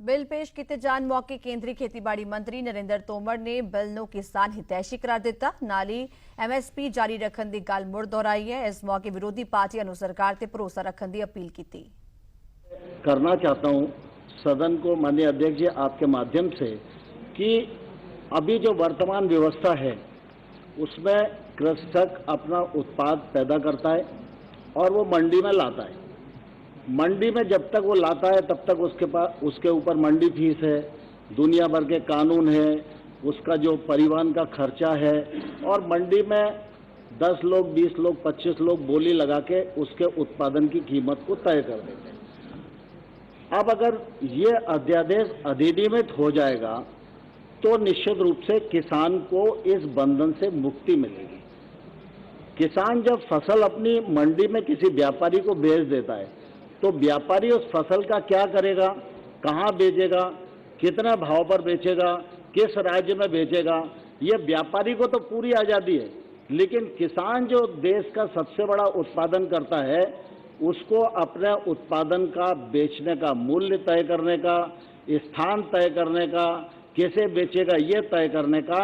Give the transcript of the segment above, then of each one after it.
Bill ਪੇਸ਼ ਕੀਤੇ ਜਾਣ ਮੌਕੇ ਕੇਂਦਰੀ ਖੇਤੀਬਾੜੀ ਮੰਤਰੀ ਨਰਿੰਦਰ ਤੋਮਰ ਨੇ ਬਿੱਲ ਨੂੰ ਕਿਸਾਨ ਹਿਤੈਸ਼ੀ ਕਰਾਰ ਦਿੱਤਾ। ਨਾਲ ਹੀ ਐਮਐਸਪੀ ਜਾਰੀ ਰੱਖਣ ਦੀ ਗੱਲ ਮੁੜ ਦੁਹਰਾਈ ਹੈ। ਇਸ ਮੌਕੇ ਵਿਰੋਧੀ ਪਾਰਟੀਆਂ ਨੂੰ सरकार ਤੇ ਭਰੋਸਾ ਰੱਖਣ ਦੀ अपील की। करना चाहता हूं सदन को माननीय अध्यक्ष जी आपके माध्यम से कि अभी जो वर्तमान व्यवस्था है उसमें कृषक अपना उत्पाद पैदा करता है और वो मंडी में लाता है। मंडी में जब तक वो लाता है तब तक उसके ऊपर मंडी फीस है, दुनिया भर के कानून है, उसका जो परिवहन का खर्चा है और मंडी में 10 लोग 20 लोग 25 लोग बोली लगा के उसके उत्पादन की कीमत को तय कर देते हैं। अब अगर ये अध्यादेश अधिनियमित हो जाएगा तो निश्चित रूप से किसान को इस बंधन से मुक्ति मिलेगी। किसान जब फसल अपनी मंडी में किसी व्यापारी को बेच देता है तो व्यापारी उस फसल का क्या करेगा, कहाँ बेचेगा, कितने भाव पर बेचेगा, किस राज्य में बेचेगा, ये व्यापारी को तो पूरी आज़ादी है, लेकिन किसान जो देश का सबसे बड़ा उत्पादन करता है उसको अपने उत्पादन का बेचने का मूल्य तय करने का, स्थान तय करने का, कैसे बेचेगा ये तय करने का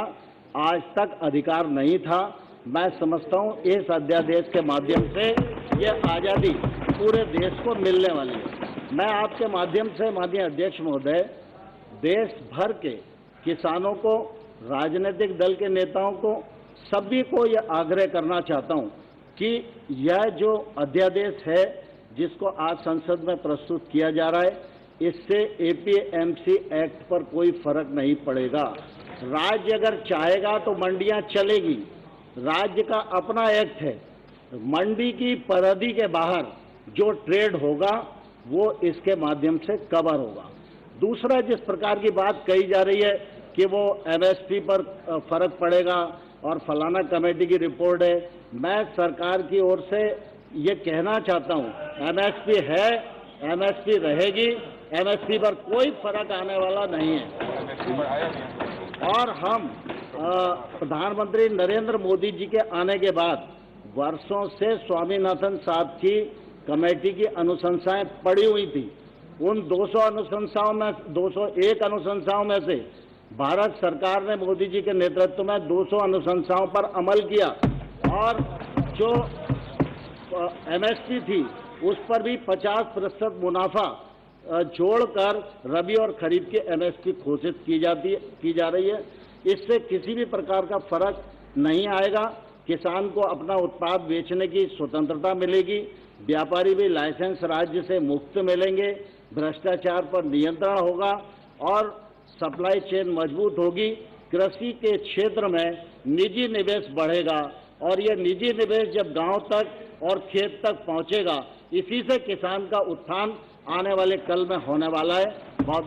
आज तक अधिकार नहीं था। मैं समझता हूँ इस अध्यादेश के माध्यम से ये आज़ादी पूरे देश को मिलने वाली है। मैं आपके माध्यम से माननीय अध्यक्ष महोदय देश भर के किसानों को, राजनीतिक दल के नेताओं को, सभी को यह आग्रह करना चाहता हूँ कि यह जो अध्यादेश है जिसको आज संसद में प्रस्तुत किया जा रहा है इससे एपीएमसी एक्ट पर कोई फर्क नहीं पड़ेगा। राज्य अगर चाहेगा तो मंडियां चलेगी, राज्य का अपना एक्ट है। मंडी की परिधि के बाहर जो ट्रेड होगा वो इसके माध्यम से कवर होगा। दूसरा, जिस प्रकार की बात कही जा रही है कि वो एमएसपी पर फर्क पड़ेगा और फलाना कमेटी की रिपोर्ट है, मैं सरकार की ओर से ये कहना चाहता हूँ एमएसपी है, एमएसपी रहेगी, एमएसपी पर कोई फर्क आने वाला नहीं है। और हम प्रधानमंत्री नरेंद्र मोदी जी के आने के बाद वर्षों से स्वामीनाथन साहब की कमेटी की अनुशंसाएं पड़ी हुई थी। उन 200 अनुशंसाओं में 201 अनुशंसाओं में से भारत सरकार ने मोदी जी के नेतृत्व में 200 अनुशंसाओं पर अमल किया और जो एमएसपी थी उस पर भी 50% मुनाफा जोड़कर रबी और खरीफ की एमएसपी घोषित की जा रही है। इससे किसी भी प्रकार का फर्क नहीं आएगा। किसान को अपना उत्पाद बेचने की स्वतंत्रता मिलेगी, व्यापारी भी लाइसेंस राज्य से मुक्त मिलेंगे, भ्रष्टाचार पर नियंत्रण होगा और सप्लाई चेन मजबूत होगी। कृषि के क्षेत्र में निजी निवेश बढ़ेगा और ये निजी निवेश जब गांव तक और खेत तक पहुंचेगा, इसी से किसान का उत्थान आने वाले कल में होने वाला है। बहुत